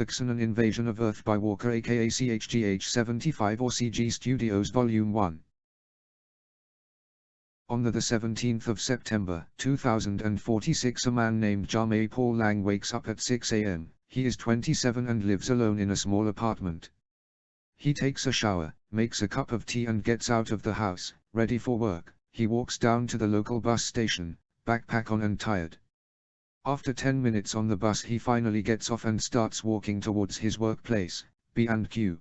The Xenon Invasion of Earth by Walker aka CHGH-75 or CG Studios Volume 1. On the 17th of September 2046, a man named Jamei Paul Lang wakes up at 6 a.m. He is 27 and lives alone in a small apartment. He takes a shower, makes a cup of tea and gets out of the house, ready for work. He walks down to the local bus station, backpack on and tired. After 10 minutes on the bus he finally gets off and starts walking towards his workplace, B&Q.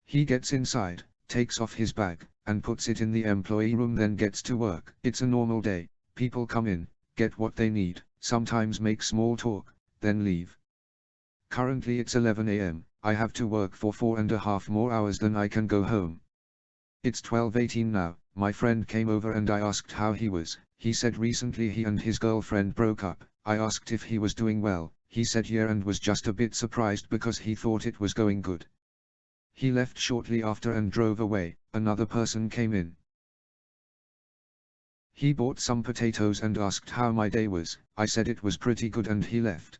He gets inside, takes off his bag, and puts it in the employee room, then gets to work. It's a normal day. People come in, get what they need, sometimes make small talk, then leave. Currently it's 11 a.m. I have to work for 4.5 more hours than I can go home. It's 12:18 now. My friend came over and I asked how he was. He said recently he and his girlfriend broke up. I asked if he was doing well. He said yeah, and was just a bit surprised because he thought it was going good. He left shortly after and drove away. Another person came in. He bought some potatoes and asked how my day was. I said it was pretty good and he left.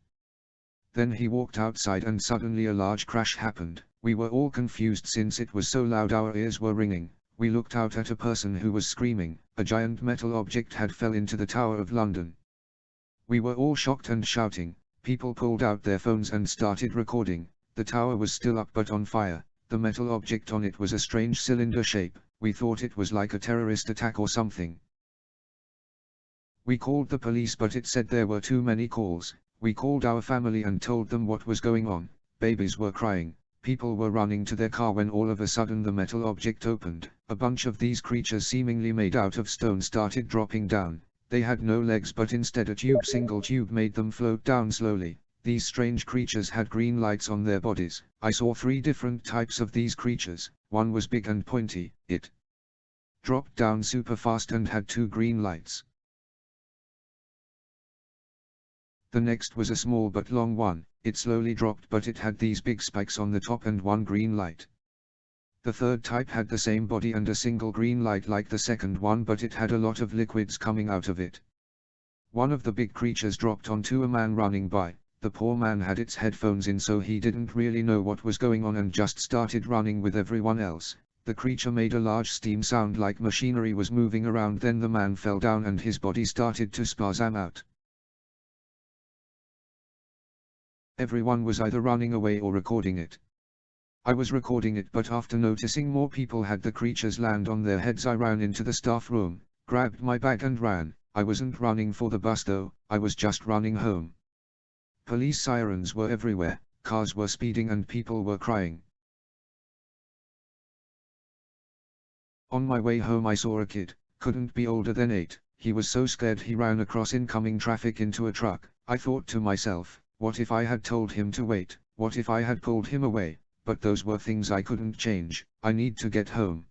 Then he walked outside and suddenly a large crash happened. We were all confused since it was so loud our ears were ringing. We looked out at a person who was screaming. A giant metal object had fell into the Tower of London. We were all shocked and shouting. People pulled out their phones and started recording. The tower was still up but on fire. The metal object on it was a strange cylinder shape. We thought it was like a terrorist attack or something. We called the police but it said there were too many calls. We called our family and told them what was going on. Babies were crying. People were running to their car when all of a sudden the metal object opened. A bunch of these creatures seemingly made out of stone started dropping down. They had no legs but instead a single tube made them float down slowly. These strange creatures had green lights on their bodies. I saw 3 different types of these creatures. One was big and pointy. It dropped down super fast and had 2 green lights. The next was a small but long one. It slowly dropped but it had these big spikes on the top and 1 green light. The third type had the same body and a single green light like the second one, but it had a lot of liquids coming out of it. One of the big creatures dropped onto a man running by. The poor man had its headphones in so he didn't really know what was going on and just started running with everyone else. The creature made a large steam sound like machinery was moving around, then the man fell down and his body started to spasm out. Everyone was either running away or recording it. I was recording it, but after noticing more people had the creatures land on their heads I ran into the staff room, grabbed my bag and ran. I wasn't running for the bus though, I was just running home. Police sirens were everywhere, cars were speeding and people were crying. On my way home I saw a kid, couldn't be older than 8, he was so scared he ran across incoming traffic into a truck. I thought to myself, what if I had told him to wait, what if I had pulled him away? But those were things I couldn't change. I need to get home.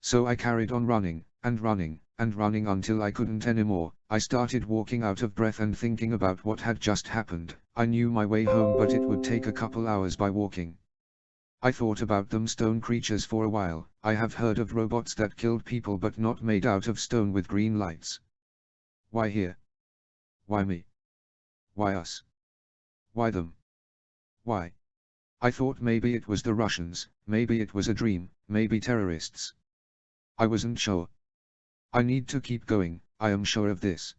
So I carried on running, and running, and running until I couldn't anymore. I started walking out of breath and thinking about what had just happened. I knew my way home but it would take a couple hours by walking. I thought about them stone creatures for a while. I have heard of robots that killed people but not made out of stone with green lights. Why here? Why me? Why us? Why them? Why? I thought maybe it was the Russians, maybe it was a dream, maybe terrorists. I wasn't sure. I need to keep going, I am sure of this.